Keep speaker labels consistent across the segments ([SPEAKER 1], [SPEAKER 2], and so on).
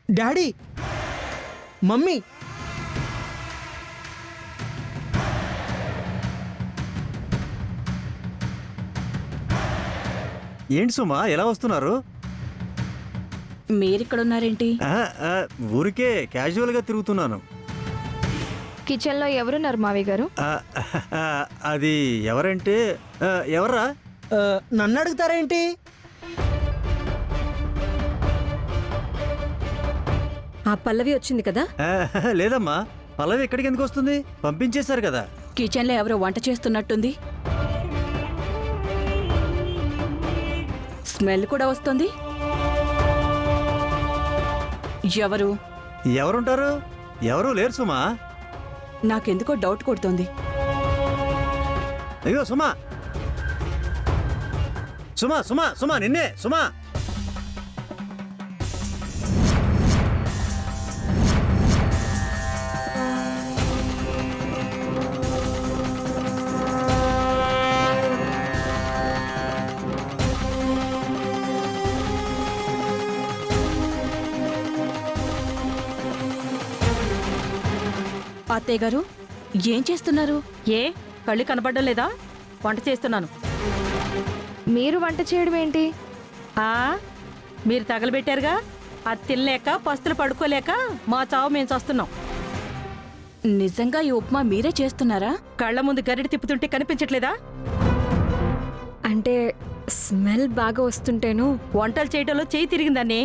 [SPEAKER 1] Daddy, mummy,
[SPEAKER 2] ఏంటి సుమా ఎలా వస్తున్నారు?
[SPEAKER 3] మీరిక్కడున్నారేంటి?
[SPEAKER 2] ఊరికే క్యాజువల్గా తిరుగుతున్నాను.
[SPEAKER 4] కిచెన్లో ఎవరున్నారు మావయ్య గారు?
[SPEAKER 2] అది ఎవరంటే ఎవర్రా?
[SPEAKER 1] నన్ను అడుగుతారేంటి?
[SPEAKER 5] ఆ పల్లవి వచ్చింది కదా.
[SPEAKER 2] లేదమ్మా, పల్లవి ఎక్కడికి ఎందుకు వస్తుంది? పంపించేశారు కదా.
[SPEAKER 3] కిచెన్లో ఎవరో వంట చేస్తున్నట్టుంది. స్మెల్ కూడా వస్తుంది. ఎవరు?
[SPEAKER 2] ఎవరుంటారు? ఎవరు లేరు సుమా.
[SPEAKER 3] నాకెందుకో డౌట్ కొడుతోంది.
[SPEAKER 2] అయ్యో సుమా, సుమా సుమా సుమా నిన్నే సుమా.
[SPEAKER 3] అత్తయ్య గారు, ఏం చేస్తున్నారు?
[SPEAKER 5] ఏ కళ్ళు కనపడడం లేదా? వంట చేస్తున్నాను.
[SPEAKER 4] మీరు వంట చేయడం ఏంటి?
[SPEAKER 5] ఆ మీరు తగలబెట్టారుగా, అది తినలేక పస్తులు పడుకోలేక మా చావు మేము చస్తున్నాం.
[SPEAKER 3] నిజంగా ఈ ఉప్మా మీరే చేస్తున్నారా?
[SPEAKER 5] కళ్ళ ముందు గరిడి తిప్పుతుంటే కనిపించట్లేదా?
[SPEAKER 4] అంటే స్మెల్ బాగా వస్తుంటేను.
[SPEAKER 5] వంటలు చేయటంలో చేయి తిరిగిందాన్ని.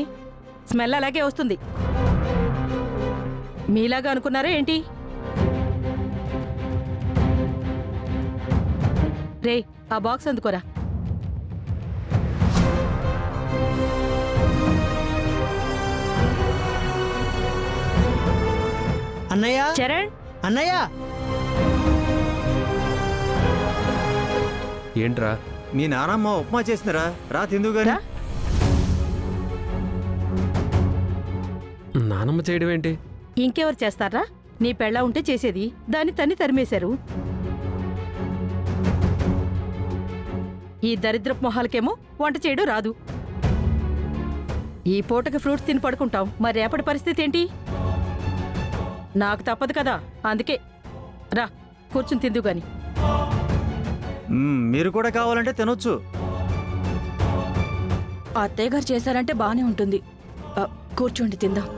[SPEAKER 5] స్మెల్ అలాగే వస్తుంది. మీలాగా అనుకున్నారా ఏంటి? రే, ఆ బాక్స్ అందుకోరా.
[SPEAKER 1] అన్నయ్య,
[SPEAKER 5] చరణ్,
[SPEAKER 1] అన్నయ్య,
[SPEAKER 6] ఏంట్రా?
[SPEAKER 2] మీ నానమ్మ ఉప్మా చేసిందిరా, రా తిందువు గాని.
[SPEAKER 5] రా.
[SPEAKER 6] నానమ్మ చేయడం ఏంటి?
[SPEAKER 5] ఇంకెవరు చేస్తారా? నీ పెళ్ళ ఉంటే చేసేది. దాన్ని తన్ని తరిమేశారు. ఈ దరిద్రపు మొహాలకేమో వంట చేయడం రాదు. ఈ పూటకి ఫ్రూట్స్ తిని పడుకుంటాం. మరి రేపటి పరిస్థితి ఏంటి? నాకు తప్పదు కదా, అందుకే రా కూర్చుని తిందు గాని.
[SPEAKER 2] మీరు కూడా కావాలంటే తినొచ్చు.
[SPEAKER 3] అత్తయ్య గారు చేశారంటే బానే ఉంటుంది. కూర్చోండి, తిందాం.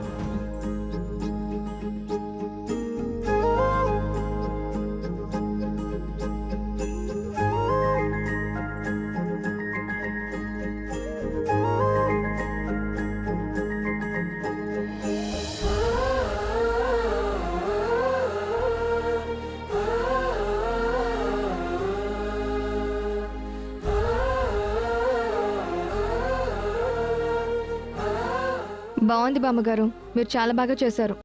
[SPEAKER 4] బాగుంది బామ్మగారు, మీరు చాలా బాగా చేశారు.